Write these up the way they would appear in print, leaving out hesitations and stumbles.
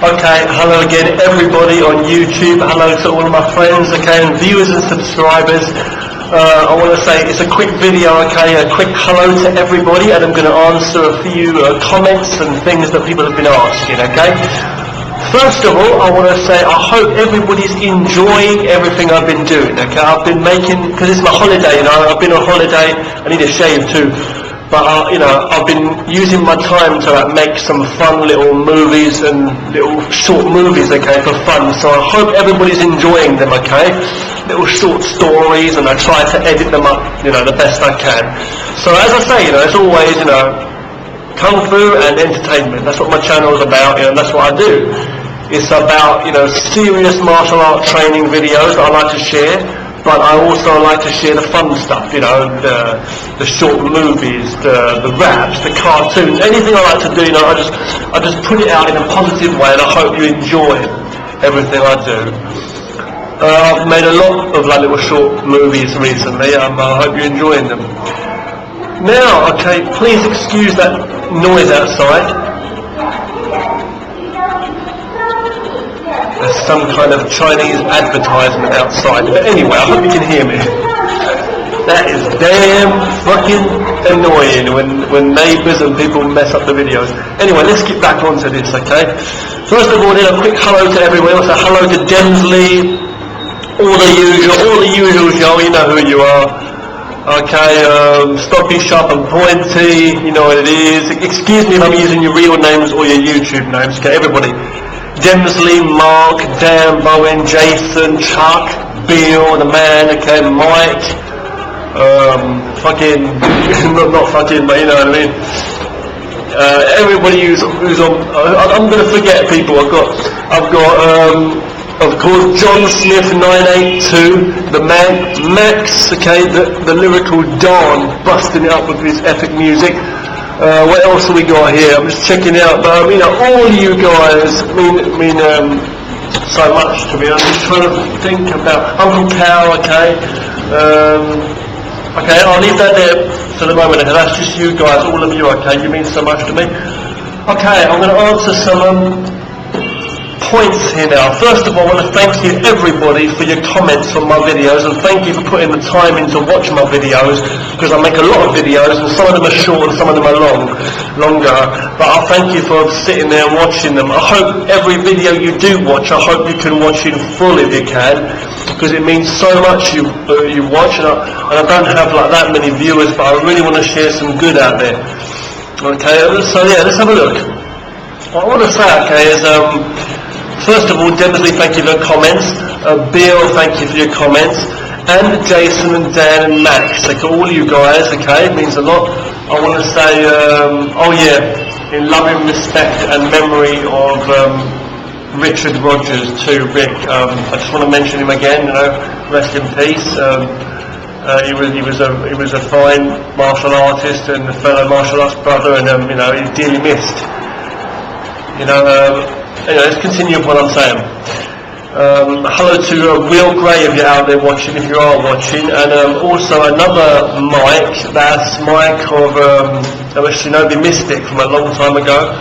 Okay, hello again everybody on YouTube, hello to all of my friends, okay, and viewers and subscribers. I want to say it's a quick video, okay, a quick hello to everybody, and I'm going to answer a few comments and things that people have been asking, okay. First of all, I want to say I hope everybody's enjoying everything I've been doing, okay. I've been making, because it's my holiday, you know, I've been on holiday, I need a shave too. But, you know, I've been using my time to make some fun little movies and little short movies, okay, for fun. So I hope everybody's enjoying them, okay? Little short stories, and I try to edit them up, you know, the best I can. So as I say, you know, it's always, you know, kung fu and entertainment. That's what my channel is about, you know, that's what I do. It's about, you know, serious martial art training videos that I like to share. But I also like to share the fun stuff, you know, the short movies, the raps, the cartoons, anything I like to do, you know, I just put it out in a positive way, and I hope you enjoy everything I do. I've made a lot of like little short movies recently, and I hope you're enjoying them. Now, okay, please excuse that noise outside. There's some kind of Chinese advertisement outside. But anyway, I hope you can hear me. That is damn fucking annoying when neighbours and people mess up the videos. Anyway, let's get back onto this, okay? First of all, then a quick hello to everyone. So hello to Demsley, all the usuals, y'all, you know who you are. Okay, Stocky, Sharp and Pointy, you know what it is. Excuse me if I'm using your real names or your YouTube names, okay, everybody. Demsley, Mark, Dan, Bowen, Jason, Chuck, Bill, the man, okay, Mike, fucking, not fucking, but you know what I mean. Everybody who's on, I'm going to forget people. I've got, of course, John Smith 982, the man, Max, okay, the lyrical Don, busting it up with his epic music. What else have we got here? I'm just checking out, but you know, all you guys mean so much to me. I'm just trying to think about Uncle Cal, okay? Okay, I'll leave that there for the moment. That's just you guys, all of you, okay? You mean so much to me. Okay, I'm going to answer some points here now. First of all, I want to thank you everybody for your comments on my videos, and thank you for putting the time in to watch my videos, because I make a lot of videos and some of them are short and some of them are longer, but I thank you for sitting there and watching them. I hope every video you do watch, I hope you can watch in full if you can, because it means so much you watch, and I don't have like that many viewers, but I really want to share some good out there. Okay, so yeah, let's have a look. What I want to say, okay, is first of all, Demsley, thank you for your comments. Bill, thank you for your comments. And Jason and Dan and Max, like all you guys, okay, it means a lot. I want to say, oh yeah, in loving respect and memory of Richard Rogers too, Rick. I just want to mention him again, you know, rest in peace. He was a fine martial artist and a fellow martial arts brother, and you know, he's dearly missed. You know, anyway, let's continue with what I'm saying. Hello to Will Gray if you're out there watching, if you are watching, and also another Mike, that's Mike of Shinobi Mystic from a long time ago.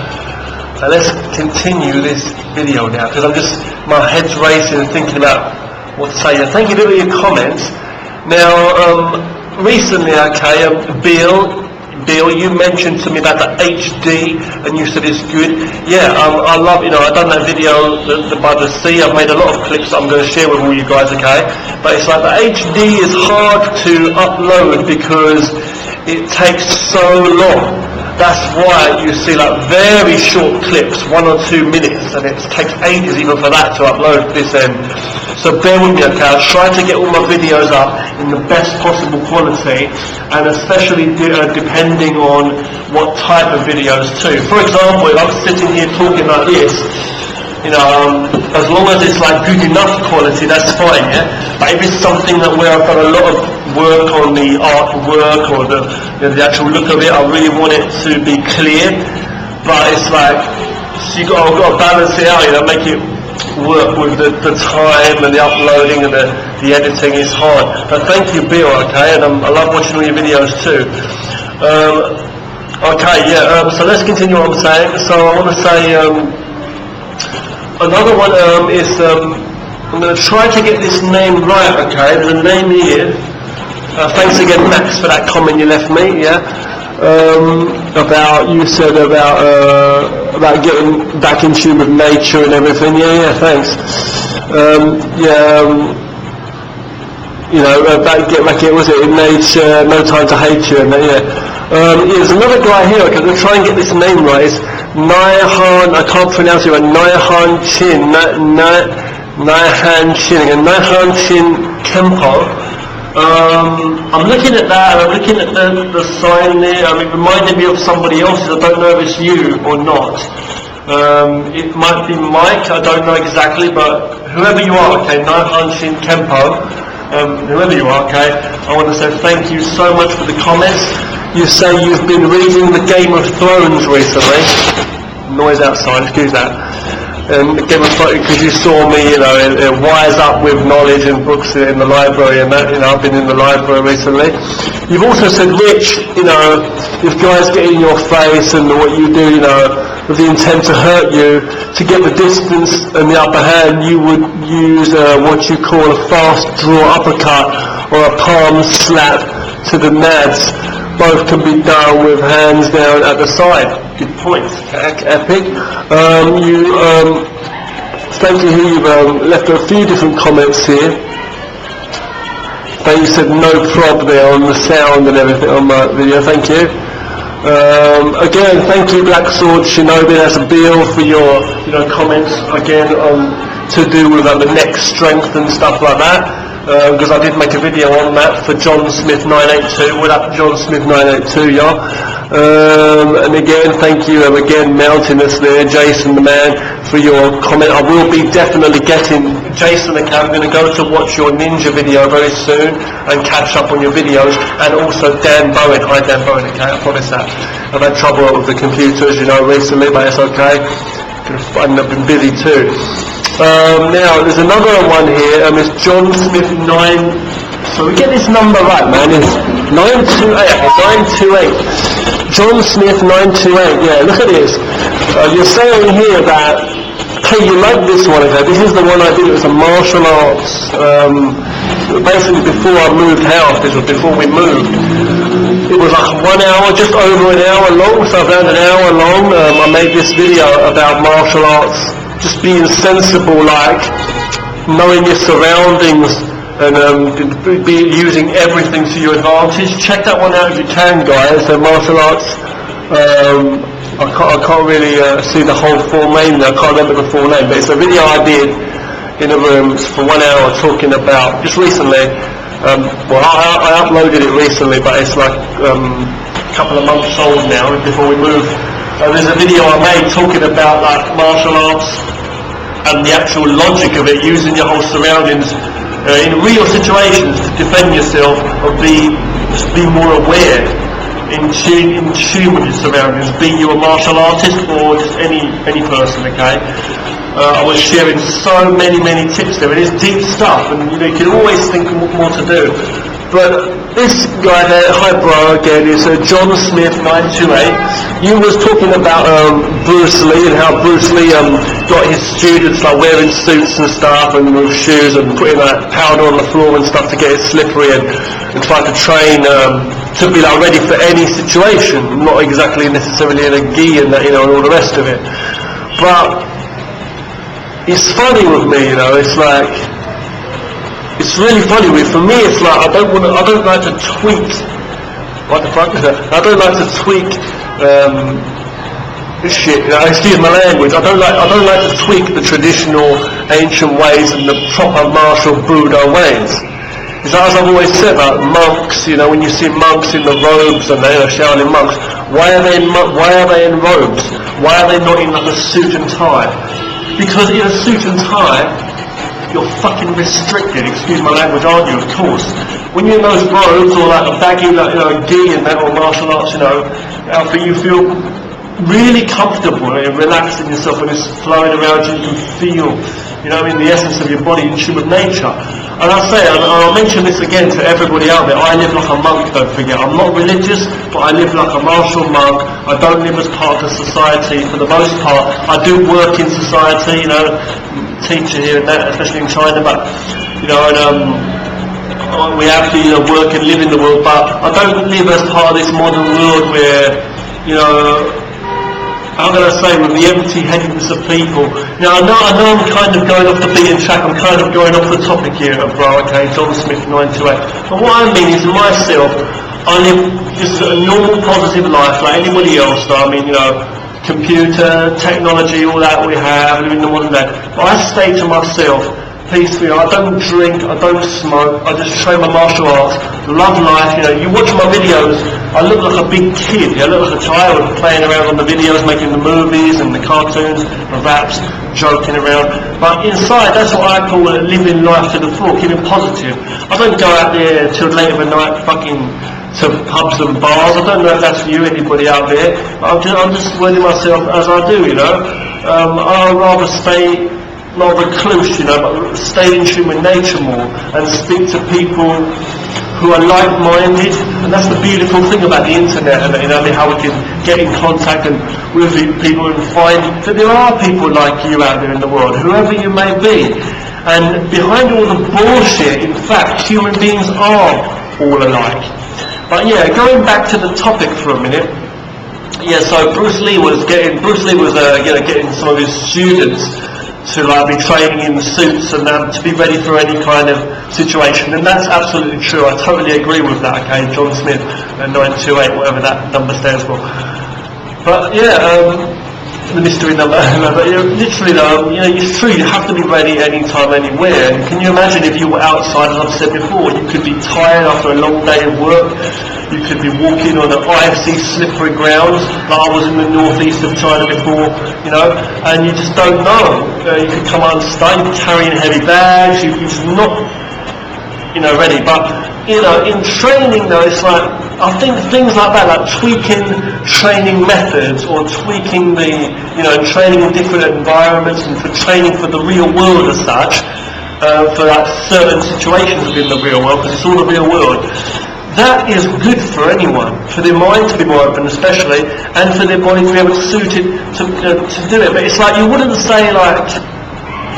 And let's continue this video now, because my head's racing and thinking about what to say. Thank you for your comments. Now, recently, okay, Bill, you mentioned to me about the HD, and you said it's good. Yeah, I love, you know, I've done that video by the sea. I've made a lot of clips that I'm going to share with all you guys, okay? But it's like the HD is hard to upload because it takes so long. That's why you see like very short clips, 1 or 2 minutes, and it takes ages even for that to upload this end. So bear with me, okay? I'll try to get all my videos up in the best possible quality, and especially depending on what type of videos too. For example, if I'm sitting here talking like this, you know, as long as it's like good enough quality, that's fine, yeah? But if it's something where I've done a lot of work on the artwork or the actual look of it, I really want it to be clear, but it's like, so I've got to balance it out, you know, make it work with the time and the uploading and the editing is hard. But thank you, Bill, okay, and I love watching all your videos too. Okay, yeah, so let's continue what I'm saying. So I want to say, Another one is, I'm going to try to get this name right, okay? There's a name here. Thanks again, Max, for that comment you left me, yeah? You said about getting back in tune with nature and everything. Yeah, thanks. Get back in, was it, in nature, no time to hate you, and that, yeah. There's another guy here, okay, I'm going to try and get this name right. It's Naihan, I can't pronounce it right, Naihan Chin, Naihan Chin, again, Naihan Chin Kempo. I'm looking at that, and I'm looking at the sign there. It reminded me of somebody else's. I don't know if it's you or not. It might be Mike, I don't know exactly, but whoever you are, okay, Naihan Shin Kempo, whoever you are, okay, I want to say thank you so much for the comments. You say you've been reading the Game of Thrones recently. Noise outside, excuse that. Game of Thrones, because you saw me, wise up with knowledge and books in the library, and that, I've been in the library recently. You've also said, Rich, if guys get in your face and what you do, with the intent to hurt you, to get the distance and the upper hand, you would use what you call a fast draw uppercut or a palm slap to the nads. Both can be done with hands down at the side. Good point, epic. Thank you. You've left a few different comments here. You said no prob there on the sound and everything on my video. Thank you. Again, thank you, Black Sword Shinobi. That's a bill for your comments again to do with the neck strength and stuff like that. Because I did make a video on that for John Smith 982. What up, John Smith 982, y'all? And again, thank you again, Mountainous there, Jason the man, for your comment. I will be definitely getting Jason. Okay, I'm going to go to watch your ninja video very soon and catch up on your videos, and also Dan Bowen. Hi, Dan Bowen. Okay, I promise that. I've had trouble with the computers, recently, but it's okay. I've been busy too. Now, there's another one here, it's John Smith 9, so we get this number right, man, it's 928, John Smith 928, yeah, look at this, you're saying here that, hey, you like this one, okay, this is the one I did, it was a martial arts, basically before I moved house, this was before we moved, it was like 1 hour, just over an hour long, so around an hour long, I made this video about martial arts, just being sensible, like knowing your surroundings and be using everything to your advantage. Check that one out if you can, guys. The martial arts. I can't really see the whole full name now. I can't remember the full name, but it's a video I did in a room for 1 hour talking about just recently. I uploaded it recently, but it's like a couple of months old now. Before we moved. There's a video I made talking about like martial arts and the actual logic of it, using your whole surroundings in real situations to defend yourself, or be more aware, in tune with your surroundings. Be you a martial artist or just any person, okay? I was sharing so many tips there. It is deep stuff, and you can always think more to do. But this guy there, hi bro, again, is John Smith 928. You was talking about Bruce Lee and how Bruce Lee got his students like wearing suits and stuff and with shoes and putting like powder on the floor and stuff to get it slippery and try to train to be like ready for any situation, not exactly necessarily in a gi and that, and all the rest of it. But it's funny with me, it's like, it's really funny. For me, it's like I don't like to tweak. What the fuck is that? I don't like to tweak this shit. Excuse my language. I don't like to tweak the traditional ancient ways and the proper martial Buddha ways. It's as I've always said about monks. When you see monks in the robes and they're Shaolin monks, why are they in robes? Why are they not in like a suit and tie? Because in a suit and tie, you're fucking restricted, excuse my language, aren't you? Of course. When you're in those robes or like a baggy, gi and that, or martial arts, outfit, you feel really comfortable and relaxing yourself when it's flowing around you. You can feel, you know what I mean, the essence of your body in tune with nature. And I say, and I'll mention this again to everybody out there, I live like a monk, don't forget. I'm not religious, but I live like a martial monk. I don't live as part of the society for the most part. I do work in society, you know, teacher here and that, especially in China, but, you know, and we have to, you know, work and live in the world, but I don't live as part of this modern world where, you know, how can I say, with the empty-headedness of people. Now, I know I'm kind of going off the beaten track, I'm kind of going off the topic here, bro, okay, John Smith 928. But what I mean is myself, I live just a normal, positive life like anybody else. So, I mean, you know, computer, technology, all that we have, living in the modern day. But I stay to myself, peacefully. I don't drink, I don't smoke, I just train my martial arts, love life. You know, you watch my videos, I look like a big kid, I look like a child playing around on the videos, making the movies and the cartoons, the raps, joking around. But inside, that's what I call living life to the full, keeping positive. I don't go out there till late of the night fucking to pubs and bars. I don't know if that's you, anybody out there, but I'm just wording myself as I do, you know. I'd rather stay more recluse, you know, but stay in tune with nature more and speak to people who are like-minded. And that's the beautiful thing about the internet, and, you know, how we can get in contact and with people and find that there are people like you out there in the world, whoever you may be. And behind all the bullshit, in fact, human beings are all alike. But yeah, going back to the topic for a minute. Yeah, so Bruce Lee was getting some of his students to like be training in the suits and to be ready for any kind of situation, and that's absolutely true. I totally agree with that. Okay, John Smith 928, whatever that number stands for. But yeah, the mystery number. But literally though, you know, it's true. You have to be ready anytime, anywhere. And can you imagine if you were outside, as I've said before, you could be tired after a long day of work. You could be walking on an icy, slippery ground, like I was in the northeast of China before, you know, and you just don't know. You could come unstuck, carrying heavy bags, you're just not, you know, ready. But, you know, in training though, it's like, I think things like that, like tweaking training methods or tweaking the, you know, training in different environments and for training for the real world as such, for like certain situations within the real world, because it's all the real world. That is good for anyone, for their mind to be more open especially, and for their body to be able to suit it, to do it. But it's like, you wouldn't say like,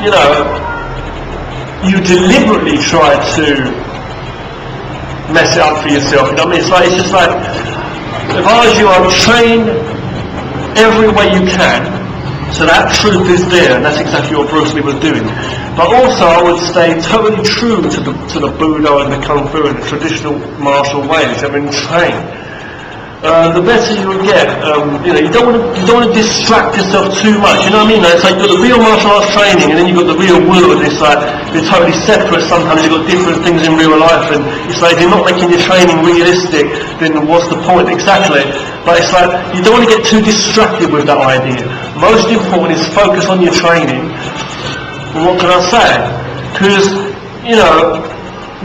you know, you deliberately try to mess it up for yourself, you know what I mean? It's just like, if I was you, I'd train every way you can, so that truth is there, and that's exactly what Bruce Lee was doing. But also I would stay totally true to the Budo and the Kung Fu and the traditional martial ways. I mean, train. The better you will get. You know, you don't want to distract yourself too much. You know what I mean? It's like you've got the real martial arts training, and then you've got the real world. It's like they're totally separate. Sometimes you've got different things in real life, and it's like if you're not making your training realistic, then what's the point exactly? But it's like you don't want to get too distracted with that idea. Most important is focus on your training. And what can I say? Because, you know,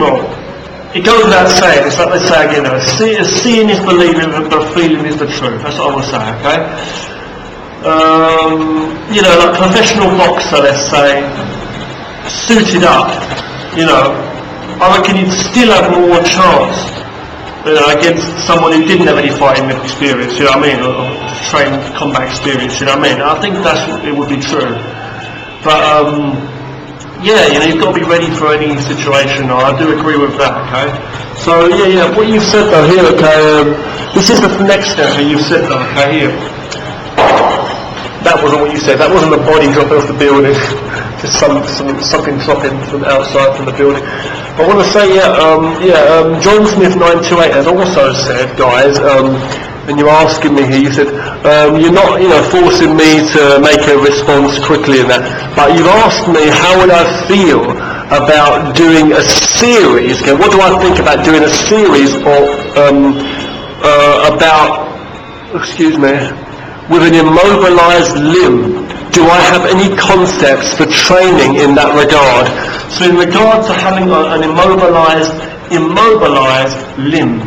well, it goes without saying, it's like they say again, you know, seeing is believing, but feeling is the truth. That's what I would say, okay? You know, like professional boxer, let's say, suited up, you know, I reckon you'd still have more chance, you know, against someone who didn't have any fighting experience, you know what I mean, or trained combat experience, you know what I mean? I think it would be true. But, yeah, you know, you've got to be ready for any situation. I do agree with that, okay? So, yeah, what you've said though here, okay, this is the next step that you've said though, okay, here. That wasn't what you said. That wasn't the body dropping off the building. Just something dropping from outside from the building. But I want to say, John Smith 928 has also said, guys, and you're asking me here, you said, you're not, you know, forcing me to make a response quickly in that, but you've asked me how would I feel about doing a series, okay, what do I think about doing a series with an immobilized limb? Do I have any concepts for training in that regard? So in regard to having an immobilized limb,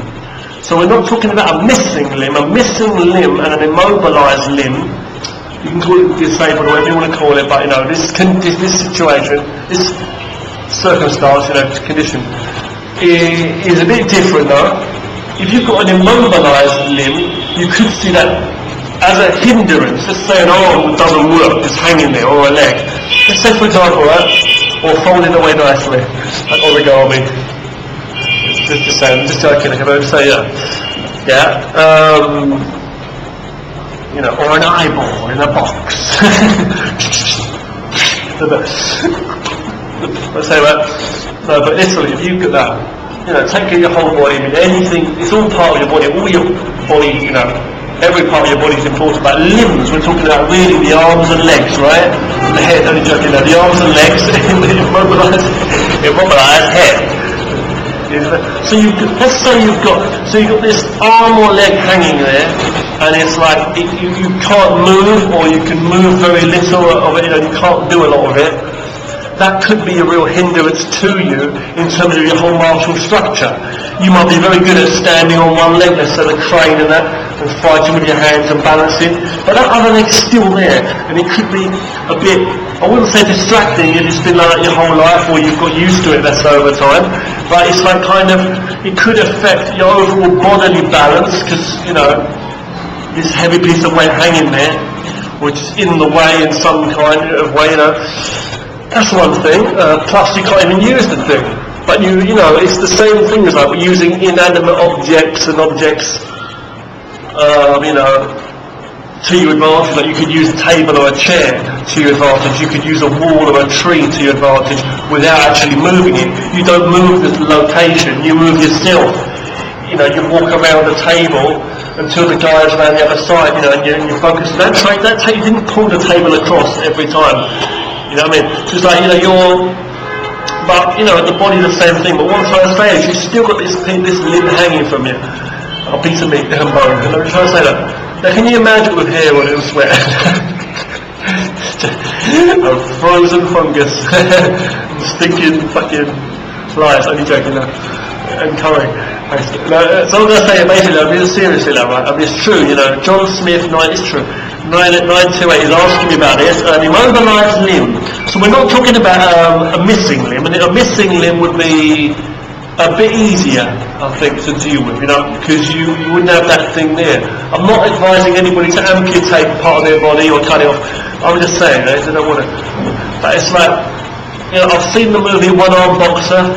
So we're not talking about a missing limb and an immobilised limb. You can call it disabled or whatever you want to call it, but this situation, this circumstance, condition, is a bit different though. If you've got an immobilised limb, you could see that as a hindrance. Let's say an arm doesn't work, just hanging there, or a leg. Let's say, for example, or folding away nicely, like origami. Just saying, just joking, I can only say or an eyeball in a box. Let's say that. No, but literally, if you get that, take care of your whole body. I mean, anything, it's all part of your body. All your body, every part of your body is important. But limbs, we're talking about really the arms and legs, right? The head, only joking. The arms and legs, immobilised head. So let's say you've got this arm or leg hanging there, and it's like you can't move, or you can move very little of it. You can't do a lot of it. That could be a real hindrance to you in terms of your whole martial structure. You might be very good at standing on one leg, let's say the crane and that, and fighting with your hands and balancing, but that other leg's still there, and it could be a bit, I wouldn't say distracting if it's been like that your whole life, or you've got used to it, let's say, over time, but it's like it could affect your overall bodily balance, because, this heavy piece of weight hanging there, which is in the way in some kind of way, that's one thing, plus you can't even use the thing. But it's the same thing as like using inanimate objects and objects, to your advantage. Like you could use a table or a chair to your advantage, you could use a wall or a tree to your advantage without actually moving it. You don't move the location, you move yourself. You walk around the table until the guy is around the other side, and you focus. You didn't pull the table across every time. You know what I mean? Just like, but, the body's the same thing, but what I'm trying to say is you've still got this limb hanging from you. A piece of meat, and bone. And I'm trying to say that. Now, can you imagine with hair on it and sweat? A frozen fungus. And stinking fucking flies, only joking now. And curry. So I'm going to say, basically, seriously now, right? It's true, John Smith, it's true. 928 is asking me about this, an immobilised limb. So we're not talking about a missing limb, and a missing limb would be a bit easier, I think, to deal with, because you wouldn't have that thing there. I'm not advising anybody to amputate part of their body or cut it off. I'm just saying, they don't want to. But it's like, I've seen the movie One Arm Boxer,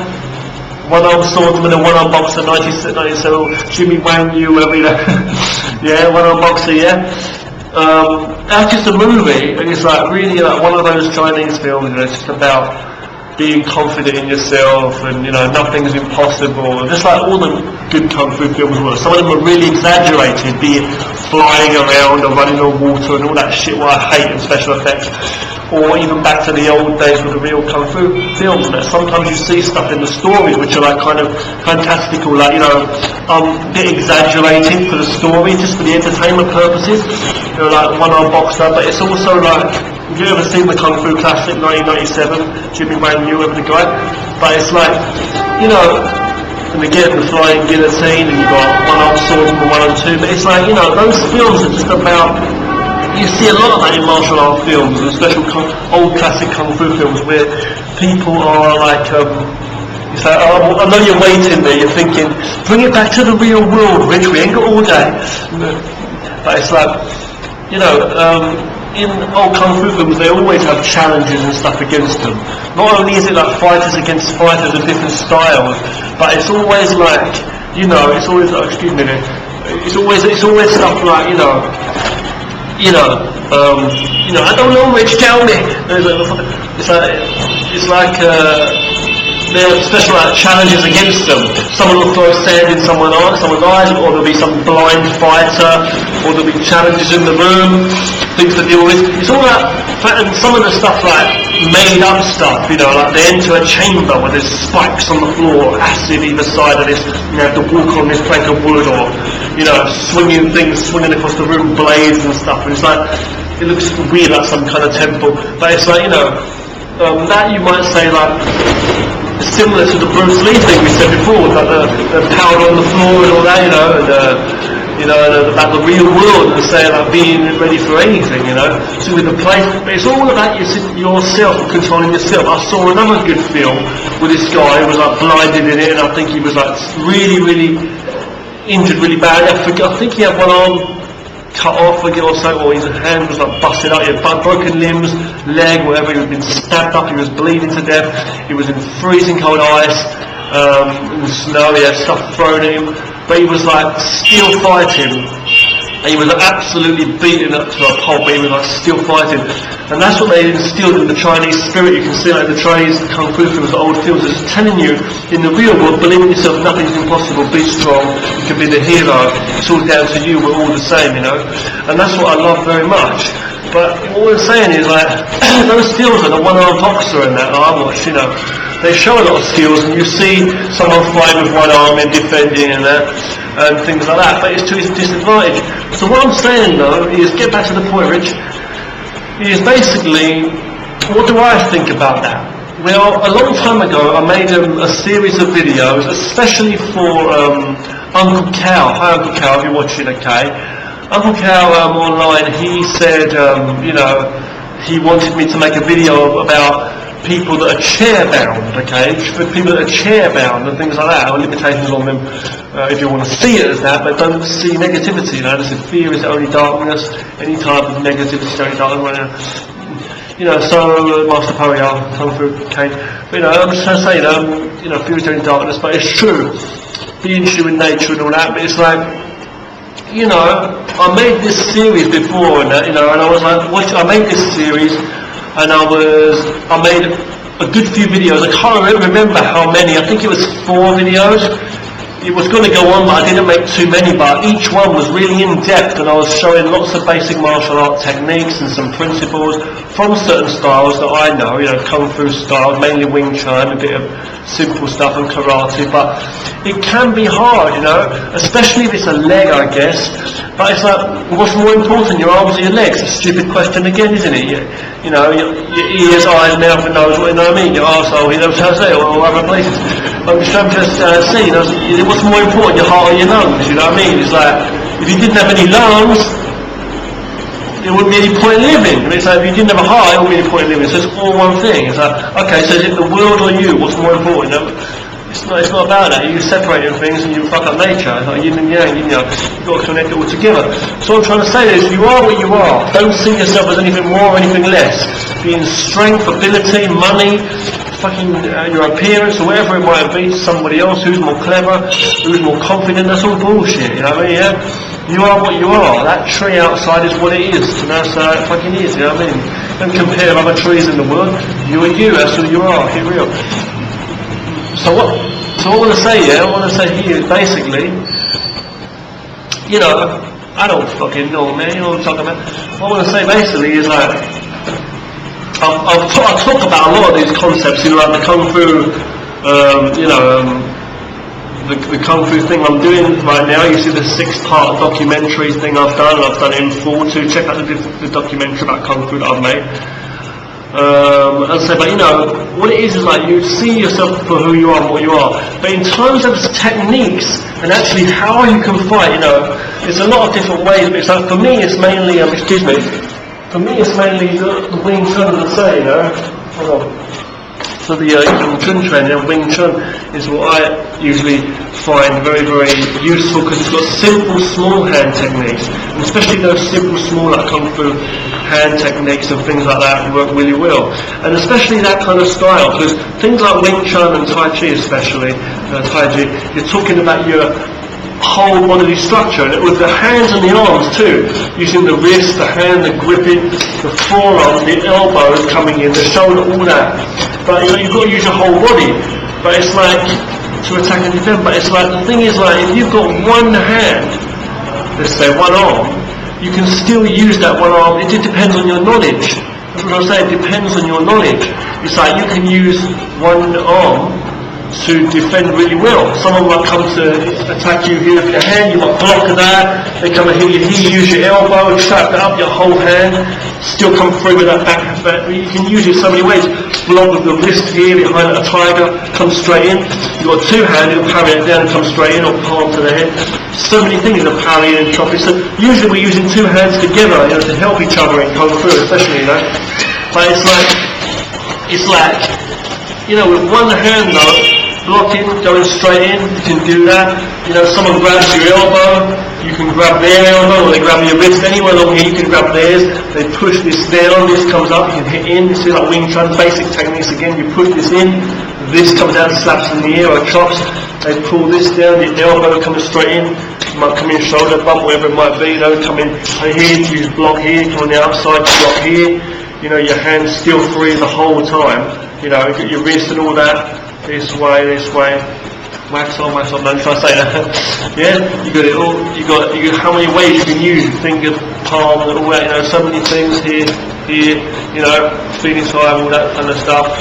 One Arm Swordsman and One Arm Boxer, 97, Jimmy Wang Yu, whatever, yeah, One Arm Boxer, yeah. That's just a movie, and it's like really like one of those Chinese films, it's just about being confident in yourself, and nothing's impossible, just like all the good kung fu films were. Some of them are really exaggerated, be it flying around or running on water and all that shit what I hate in special effects, or even back to the old days with the real kung fu films. That sometimes you see stuff in the stories which are like kind of fantastical, like a bit exaggerated for the story, just for the entertainment purposes, like One Arm Boxer. But it's also like, have you ever seen the Kung Fu Classic 1997, Jimmy Wang Yu, whoever the guy? But it's like, and again the flying guillotine, and you've got One Arm Swordsman, One Arm Two, but it's like, those films are just about, you see a lot of that in martial art films, and especially old classic kung fu films, where people are like, it's like, I know you're waiting there, you're thinking, bring it back to the real world, Rich, we ain't got all day. But it's like, in old kung fu films, they always have challenges and stuff against them. Not only is it like fighters against fighters of different styles, but it's always like, it's always like, excuse me, it's always stuff like, I don't know, Rich, tell me. It's like there are special challenges against them. Someone will throw sand in someone's eyes, or there'll be some blind fighter, or there'll be challenges in the room, things to deal with. It's all that, and some of the stuff like made up stuff, like they enter a chamber where there's spikes on the floor, acid either side of this, you have to walk on this plank of wood, or swinging across the room, blades and stuff. And it's like, it looks weird, like some kind of temple, but it's like, that you might say like, It's similar to the Bruce Lee thing we said before, like the powder on the floor and all that, about the real world and saying like being ready for anything, So with the place, but it's all about yourself, controlling yourself. I saw another good film with this guy who was like blinded in it, and I think he was like really, really injured really bad. I think he had one arm cut off or so, or his hand was like busted out, he had broken limbs, leg, whatever, he had been stabbed up, he was bleeding to death, he was in freezing cold ice, in the snow, he had stuff thrown at him, but he was like still fighting, and he was absolutely beaten up to a pulp, but he was like still fighting. And that's what they instilled in the Chinese spirit. You can see like the Chinese Kung Fu films, the old films, it's telling you, in the real world, believe in yourself, nothing's impossible, be strong, you can be the hero, it's all down to you, we're all the same, And that's what I love very much. But all I'm saying is like, those skills are the one-armed boxer and that I watch, they show a lot of skills, and you see someone fighting with one arm and defending and that, and things like that, but it's to his disadvantage. So what I'm saying though, is get back to the point, Rich, is basically, what do I think about that? Well, a long time ago I made a series of videos, especially for Uncle Cal. Hi Uncle Cal, if you're watching, okay? Uncle Cal online, he said, he wanted me to make a video about people that are chair-bound, okay? For people that are chair-bound and things like that, or limitations on them, if you want to see it as that, but don't see negativity, This is fear is only darkness, any type of negativity is only darkness, so Master Poe, Kung Fu, okay? But, I'm just trying to say, fear is only darkness, but it's true. Be in tune with nature and all that, but it's like, I made this series before, and and I was like, I made this series, and I made a good few videos. I can't remember how many. I think it was 4 videos. It was going to go on, but I didn't make too many. But each one was really in depth, and I was showing lots of basic martial art techniques and some principles from certain styles that I know. Kung Fu styles, mainly Wing Chun, a bit of simple stuff and karate. But it can be hard, especially if it's a leg, I guess. But it's like, what's more important, your arms or your legs? A stupid question again, isn't it? Your ears, eyes, mouth and nose, what I mean? Your arsehole, what I'm saying, or other places. I'm just trying to see, what's more important, your heart or your lungs, you know what I mean? It's like, if you didn't have any lungs, there wouldn't be any point in living. It's like, if you didn't have a heart, there wouldn't be any point in living. So it's all one thing. It's like, okay, so is it the world or you? What's more important? It's not about that. You separate things and you fuck up nature. It's like yin and yang, you've got to connect it all together. So what I'm trying to say is, you are what you are. Don't see yourself as anything more or anything less. Be in strength, ability, money, your appearance or whatever it might be to somebody else who's more clever, who's more confident. That's all bullshit, you know what I mean? Yeah? You are what you are. That tree outside is what it is, and that's how it fucking is, you know what I mean? Don't compare other trees in the world. You are you, that's who you are, get real. So what I want to say, I want to say here is basically, I don't fucking know, man, you know what I'm talking about? What I want to say basically is like, I talk about a lot of these concepts, like the Kung Fu, the Kung Fu thing I'm doing right now. You see the 6-part documentary thing I've done it in full too. Check out the documentary about Kung Fu that I've made. But what it is like you see yourself for who you are and what you are. But in terms of techniques and actually how you can fight, there's a lot of different ways. But it's like, for me, it's mainly, for me, it's mainly the Wing Chun, as I say, Hold on. So the Wing Chun training, Wing Chun is what I usually find very, very useful because it's got simple, small hand techniques, and especially those simple, small, like Kung Fu hand techniques and things like that work really well. And especially that kind of style, because things like Wing Chun and Tai Chi especially, Tai Chi, you're talking about your whole bodily structure, and with the hands and the arms too, using the wrist, the hand, the gripping, the forearm, the elbows coming in, the shoulder, all that. But you've got to use your whole body. But it's like to attack and defend. But it's like, the thing is like, if you've got one hand, let's say one arm, you can still use that one arm. It just depends on your knowledge. That's what I'm saying, it depends on your knowledge. It's like you can use one arm to defend really well. Someone might come to attack you here with your hand, you might block that, they come and hit you here, you use your elbow, trap it up your whole hand, still come through with that back. You can use it so many ways. Block with the wrist here, behind a tiger, come straight in. You've got two-handed, parry it down and come straight in, or palm to the head. So many things of parry and chopping. So usually we're using two hands together, to help each other and come through, especially, But it's like, with one hand though, blocking, going straight in, you can do that. Someone grabs your elbow, you can grab their elbow, or they grab your wrist. Anywhere along here, you can grab theirs. They push this down, this comes up, you can hit in. You see like Wing Chun, basic techniques again. You push this in, this comes out, slaps in the ear or chops. They pull this down, the elbow comes straight in. You might come in shoulder bump, whatever it might be. Come in here, you block here, come on the outside, block here. Your hand's still free the whole time. You get your wrist and all that. This way, wax on, don't try to say that. Yeah, you got it all. You got how many ways you can use finger, palm, and all that. So many things here. Feeding time, all that kind of stuff.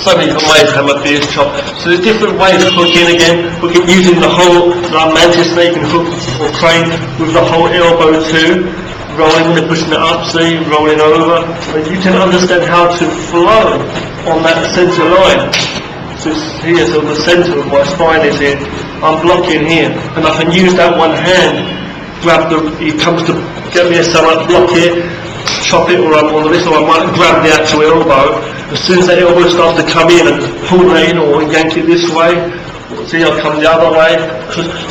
So many different ways to have a fierce chop. So there's different ways of hooking again. Hooking using the whole mantis snake and hook or crane with the whole elbow too. Rolling when they're pushing it up, see, rolling over. And you can understand how to flow on that centre line. So it's here, so the centre of my spine is here. I'm blocking here, and I can use that one hand. He comes to get me a stomach, block it, chop it, or I'm on this, or I might grab the actual elbow. As soon as that elbow starts to come in and pull it in or yank it this way, see, I'll come the other way.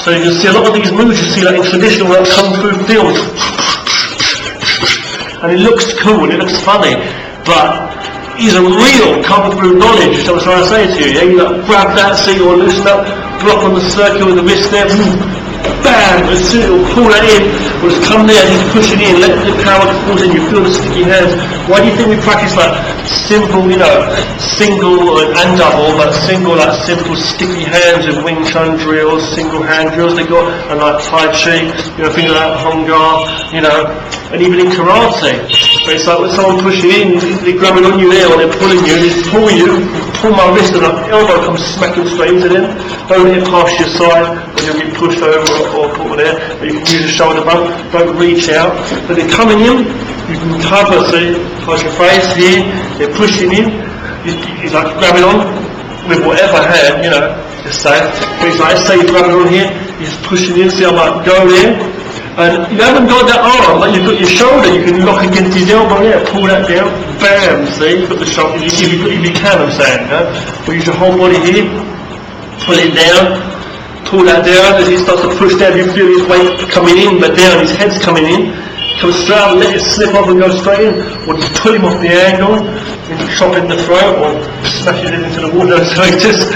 So you can see a lot of these moves, you see like in traditional kung fu films. And it looks cool and it looks funny, but it's a real kung fu knowledge. So I'm trying to say to you, you grab that, see, or loosen up, block on the circle with the wrist there, bam, as soon as it'll pull that in, or just come there and just push it in, let the power fall in, you feel the sticky hands. Why do you think we practice like simple, single and double, but simple sticky hands with Wing Chun drills, single hand drills they got, and like Tai Chi, things like Hong Gar, and even in karate. But it's like when someone pushes you in, they're grabbing on you there, or they're pulling you, they pull my wrist and the elbow comes smacking straight into them. Don't hit past your side, or you'll get pushed over or put there, but you can use a shoulder bump, don't reach out. But they're coming in, you can cover, see, past your face here, they're pushing in, he's like grabbing on with whatever hand, just say. But he's like, say you're grabbing on here, he's pushing in, see I might go there, and you haven't got that arm, but you've got your shoulder, you can lock against his elbow there, pull that down, bam, see, you've got the shoulder, if you can, I'm saying, or use your whole body here, pull it down, pull that down, as he starts to push down, you feel his weight coming in, but down, his head's coming in, come straight up, let it slip off and go straight in, or just pull him off the angle, and chop in the throat, or smash it into the water. So just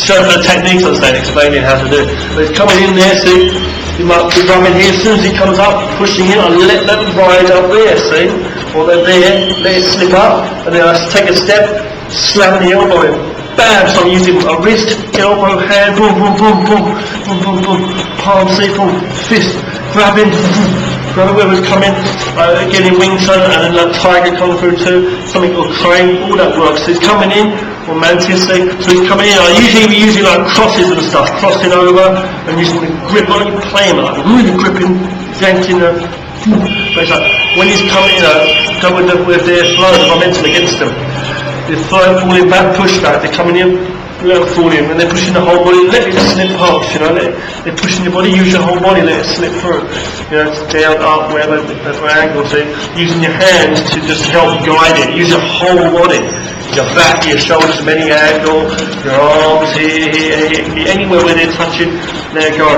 showing the techniques I'm saying, explaining how to do it. But he's coming in there, see, you might be rubbing here, as soon as he comes up, pushing in, I let them ride up there, see, or they're there, let it slip up, and then I take a step, slam the elbow in, bam, so I'm using a wrist, elbow, hand, boom, boom, boom, boom, boom, boom, boom, palm, see, boom, fist, grabbing, grab whoever's coming, again in Wing Chun, and then that tiger kung fu too, something called crane, all that works. So he's coming in, or mantis, so he's coming in, we're using like crosses and stuff, crossing over, and using the grip, not even playing, like really gripping, yanking the, but it's like, when he's coming, go with their flow, the momentum against them. They're falling back, push back, they're coming in, let them fall in, and they're pushing the whole body, let it slip past, they're pushing your body, use your whole body, let it slip through, down, up, wherever angle, so using your hands to just help guide it, use your whole body, your back, your shoulders, many angle, your arms, here, anywhere where they're touching, there you go,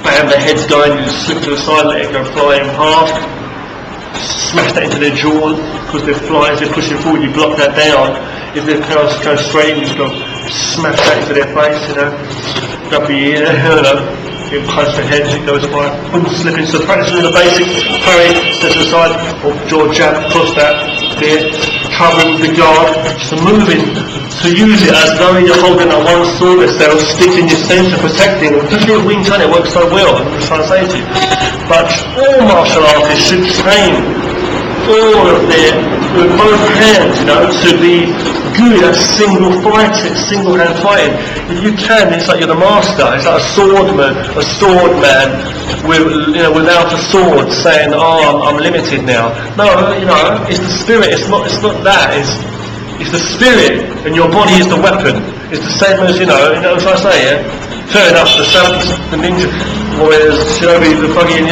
bam, the head's going, you just slip to the side, let it go flying past, smash that into their jaw, because they're flying, they're pushing forward, you block that down. If they're going straight in, you just go smash that into their face, grab the ear, you punch the head, it goes by, slipping, so practicing the basic, parry, step to the side, or jaw jab, cross that, there, covering the guard, just moving, to use it as though you're holding a one sword cell, sticking your center, protecting, especially with Wing Chun, it works so well, I'm just trying to say to you. But all martial artists should train all of their, with both hands, to be good at single hand fighting. If you can, it's like you're the master. It's like a sword man without a sword saying, "Oh, I'm limited now." No, it's the spirit. It's not that. It's the spirit, and your body is the weapon. It's the same as what I say. Yeah, fair enough. The ninja warriors, shinobi, the fucking,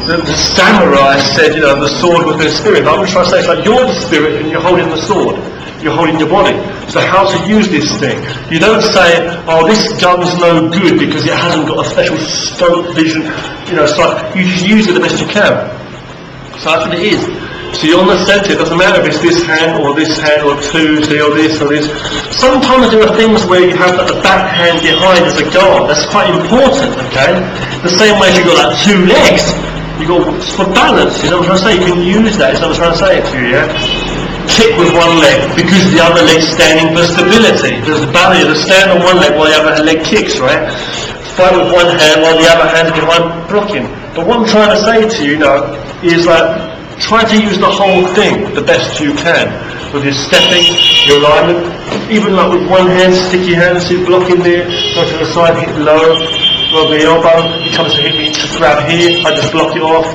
the samurai said, the sword was their spirit. But I'm trying to say, it's like you're the spirit and you're holding the sword. You're holding your body. So how to use this thing? You don't say, "Oh, this gun's no good because it hasn't got a special scope vision." It's like you just use it the best you can. So that's what it is. So you're on the centre. It doesn't matter if it's this hand or this hand or two, or this or this. Sometimes there are things where you have the back hand behind as a guard. That's quite important, okay? The same way as you've got two legs, you've got for balance. You know what I'm trying to say? You can use that. You know what I'm trying to say to you, yeah? Kick with one leg because the other leg's standing for stability. There's the balance. You stand on one leg while the other leg kicks, right? Fight with one hand while the other hand's behind blocking. But what I'm trying to say to you, is that try to use the whole thing the best you can. With your stepping, your alignment, even like with one hand, sticky hands, so blocking there, go to the side, hit low, rub the elbow, he comes to hit me, just grab here, I just block it off,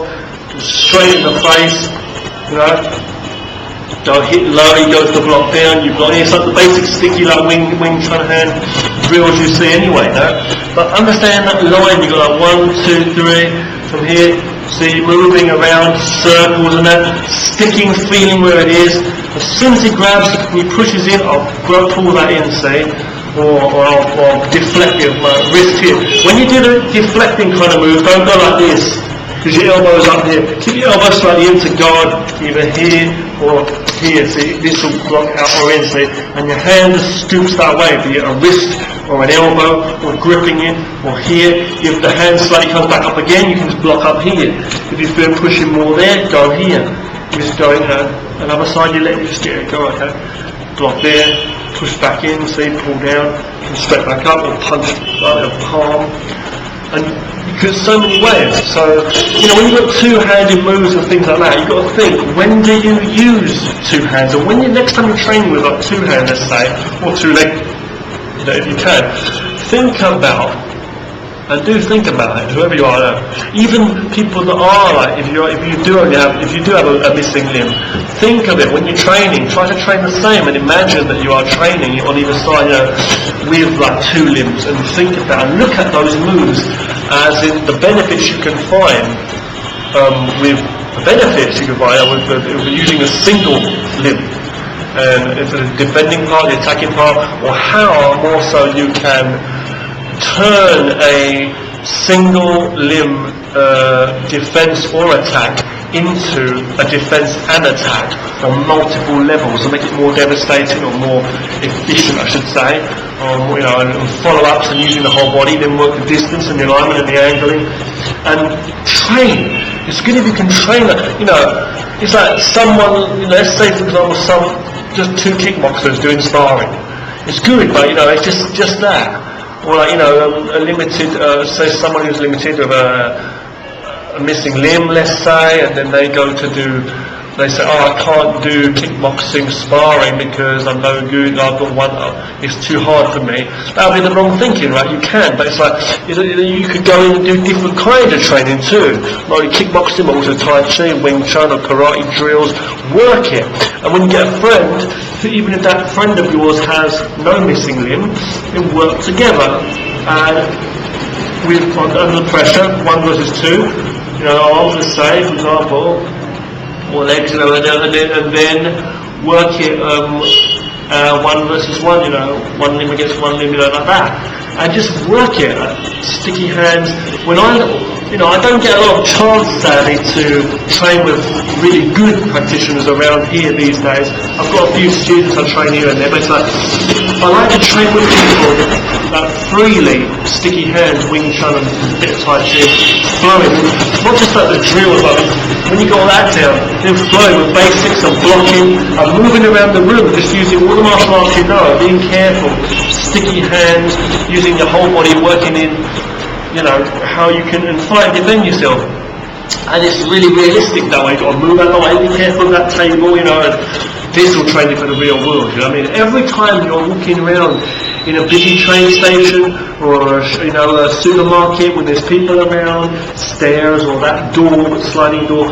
straight in the face, Go hit low, he goes to block down, you block here. It's like the basic sticky like wing chun hand drills you see anyway, But understand that line, you've got like 1, 2, 3, from here, see moving around, circles and that, sticking, feeling where it is. As soon as he grabs, he pushes in, I'll pull that in, see, or deflect with my wrist here. When you do the deflecting kind of move, don't go like this, because your elbow's up here. Keep your elbow slightly in to guard, either here or here, see, this will block out or in, see, and your hand scoops that way, be it a wrist or an elbow, or gripping in, or here. If the hand slightly comes back up again, you can just block up here. If you feel pushing more there, go here. You just go in another side, you let it just get it go, okay? Block there, push back in, see, pull down, and straight back up, or punch like a palm. And because so many ways. So, when you've got two-handed moves and things like that, you've got to think, when do you use two hands? Or next time you're training with like two hands, let's say, or two legs, if you can, think about it, whoever you are, even people that are like, if you do have a missing limb, think of it when you're training. Try to train the same and imagine that you are training on either side, with like two limbs, and think about and look at those moves as in the benefits you can find with using a single limb. And it's the defending part, the attacking part, or how more so you can turn a single limb defense or attack into a defense and attack on multiple levels and make it more devastating or more efficient, I should say, and follow-ups and using the whole body, then work the distance and the alignment and the angling, and train. It's good if you can train it. It's like someone, let's say for example, just two kickboxers doing sparring. It's good, but it's just that. Or like, a limited, say someone who's limited with a missing limb, let's say, and then they say, I can't do kickboxing sparring because I'm no good, I've got one, it's too hard for me. That would be the wrong thinking, right? You can, but it's like, you could go in and do different kinds of training too. Not only kickboxing, but also Tai Chi, Wing Chun or karate drills. Work it. And when you get a friend, even if that friend of yours has no missing limb, then work together. And under pressure, 1 versus 2, arms, let's say, for example, or legs, and then work it 1 versus 1, one limb against one limb, like that, and just work it. Sticky hands. When I don't get a lot of chance, sadly, to train with really good practitioners around here these days. I've got a few students I train here and there, but it's like, I like to train with people freely, sticky hands, Wing Chun and a bit of Tai Chi, flowing, not just like the drills, like when you got that down, then flowing with basics and blocking and moving around the room, just using all the martial arts you know, being careful, sticky hands, using your whole body, working in, how you can and fight and defend yourself. And it's really realistic that way. You've got to move out of the way, be careful of that table, you know, and physical training for the real world, you know what I mean? Every time you're walking around in a busy train station or a supermarket when there's people around, stairs or that door, sliding door,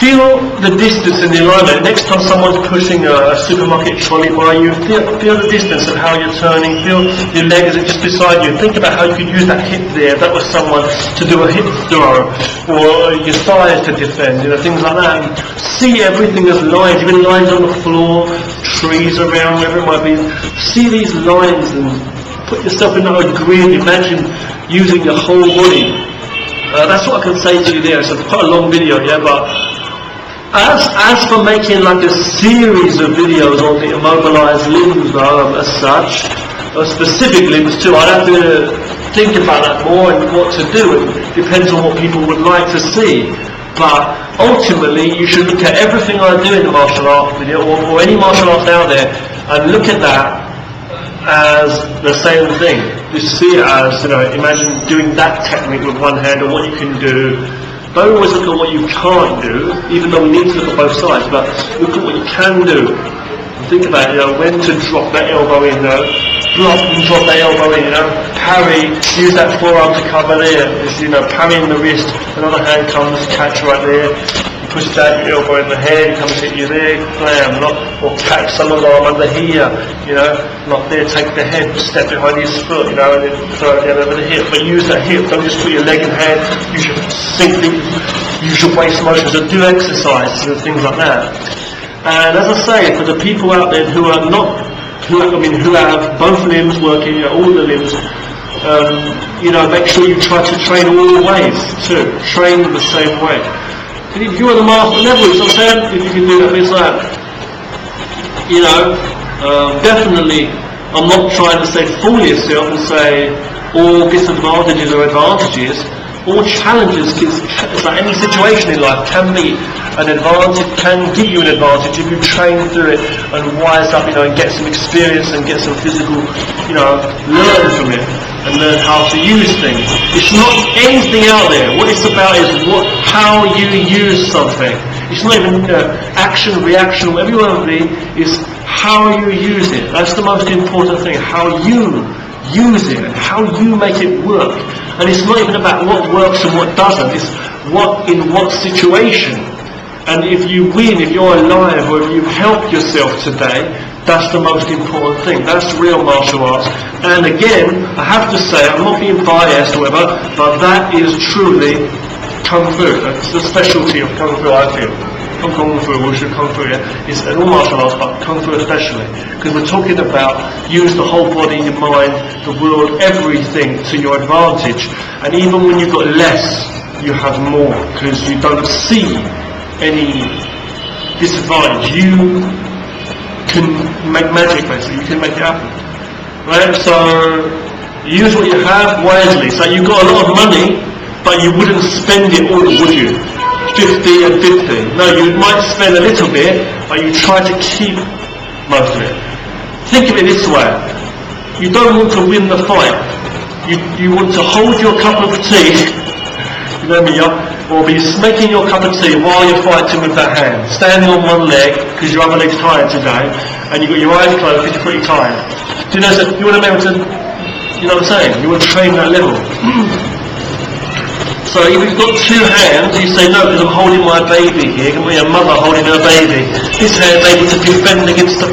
feel the distance in the environment. Next time someone's pushing a supermarket trolley by you, feel the distance of how you're turning, feel your leg as it just beside you. Think about how you could use that hip there, if that was someone to do a hip throw, or your thighs to defend, you know, things like that. And see everything as lines, even lines on the floor, trees around, wherever it might be. See these lines and put yourself in that grid. Imagine using your whole body. That's what I can say to you there. It's quite a long video, yeah, but as for making like a series of videos on the immobilized limbs as such, or specific limbs too, I'd have to think about that more and what to do. It depends on what people would like to see. But ultimately, you should look at everything I do in the martial art video, or any martial arts out there, and look at that as the same thing. You see it as, you know, imagine doing that technique with one hand, or what you can do. Don't always look at what you can't do, even though we need to look at both sides, but look at what you can do. And think about, you know, when to drop that elbow in, block and drop that elbow in, you know, parry, use that forearm to cover there, just, you know, parrying the wrist, another hand comes, catch right there, you push that elbow in the head, comes hit you there, blam, or catch someone's arm under here, you know, not there, take the head, step behind his foot, you know, and then throw it down over the hip, but use that hip, don't just put your leg in hand, use your waist motions, and do exercises and things like that. And as I say, for the people out there who are who have both limbs working, you know, all the limbs, you know, make sure you try to train all the ways too. Train the same way. If you're at the master level, you know what I'm saying? If you can do that, it's like, you know, definitely, I'm not trying to say fool yourself and say all disadvantages are advantages. All challenges, it's like any situation in life can be an advantage, can give you an advantage if you train through it and wise up, you know, and get some experience and get some physical, you know, learn from it and learn how to use things. It's not anything out there. What it's about is how you use something. It's not even action, reaction, whatever you want to be, it's how you use it. That's the most important thing, how you use it and how you make it work. And it's not even about what works and what doesn't, it's in what situation. And if you win, if you're alive, or if you help yourself today, that's the most important thing. That's real martial arts. And again, I have to say, I'm not being biased or whatever, but that is truly Kung Fu. That's the specialty of Kung Fu, I feel. Kung Fu, Wushu, Kung Fu, yeah, is in all martial arts, but Kung Fu especially. Because we're talking about use the whole body, your mind, the world, everything to your advantage. And even when you've got less, you have more, because you don't see any disadvantage. You can make magic, basically. You can make it happen. Right? So, use what you have wisely. So you've got a lot of money, but you wouldn't spend it all, would you? 50 and 50. No, you might spend a little bit, but you try to keep most of it. Think of it this way. You don't want to win the fight. You want to hold your cup of tea, you know me, or be making your cup of tea while you're fighting with that hand. Standing on one leg, because your other leg's tired today, and you've got your eyes closed because you're pretty tired. Do you know, so you want to be able to, you know what I'm saying? You want to train that level. So if you've got two hands, you say, no, because I'm holding my baby here, can be a mother holding her baby. This hand's able to defend against the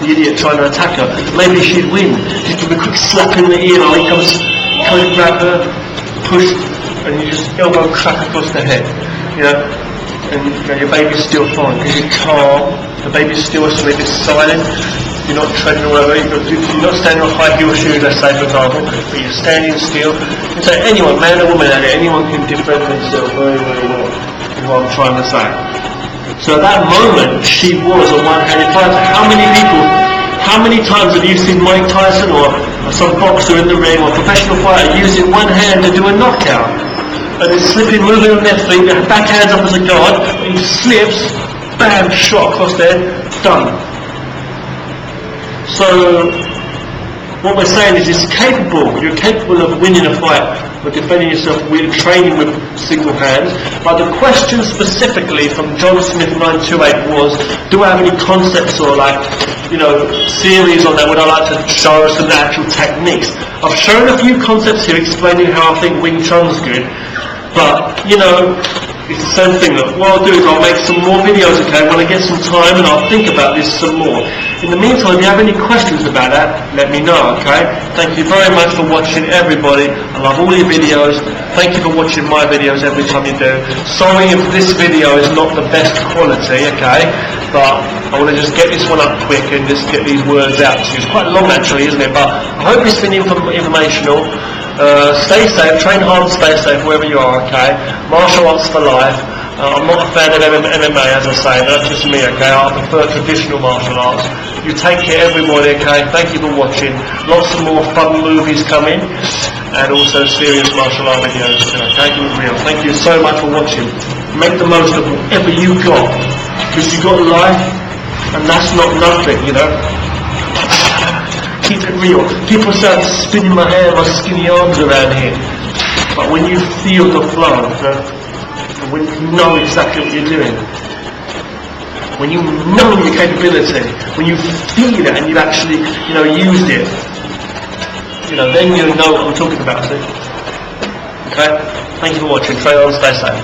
idiot trying to attack her. Maybe she'd win. Just give a quick slap in the ear, and he comes grab her, push, and you just elbow crack across the head. You know, and you know, your baby's still fine, because you're calm, the baby's still asleep, it's silent. You're not treading or whatever, you're not standing on high heel shoes, let's say, for example, but you're standing still. You say anyone, man or woman out there, anyone can defend themselves very, very well, is what I'm trying to say. So at that moment, she was a one-handed fighter. How many times have you seen Mike Tyson or some boxer in the ring or a professional fighter using one hand to do a knockout? And they're slipping, moving on their feet, their back hands up as a guard, and he slips, bam, shot across there, done. So, what we're saying is you're capable of winning a fight for defending yourself with training with single hands. But the question specifically from John Smith 928 was, do I have any concepts or series on that would I like to show us some actual techniques? I've shown a few concepts here explaining how I think Wing Chun's good, but it's the same thing. That what I'll do is I'll make some more videos, okay, when I get some time, and I'll think about this some more. In the meantime, if you have any questions about that, let me know, okay? Thank you very much for watching, everybody. I love all your videos. Thank you for watching my videos every time you do. Sorry if this video is not the best quality, okay? But I want to just get this one up quick and just get these words out to you. It's quite long actually, isn't it? But I hope it's been informational. Stay safe, train hard and stay safe wherever you are, okay? Martial arts for life. I'm not a fan of MMA, as I say, that's just me, okay? I prefer traditional martial arts. You take care, everybody, okay? Thank you for watching. Lots of more fun movies coming, and also serious martial art videos, okay? Keep it real. Thank you so much for watching. Make the most of whatever you got, because you got life, and that's not nothing, Keep it real. People say I'm spinning my hair, my skinny arms around here. But when you feel the flow, when you know exactly what you're doing, when you know your capability, when you feel it and you actually, used it, then you know what I'm talking about, see? Okay? Thank you for watching. Train on, stay safe.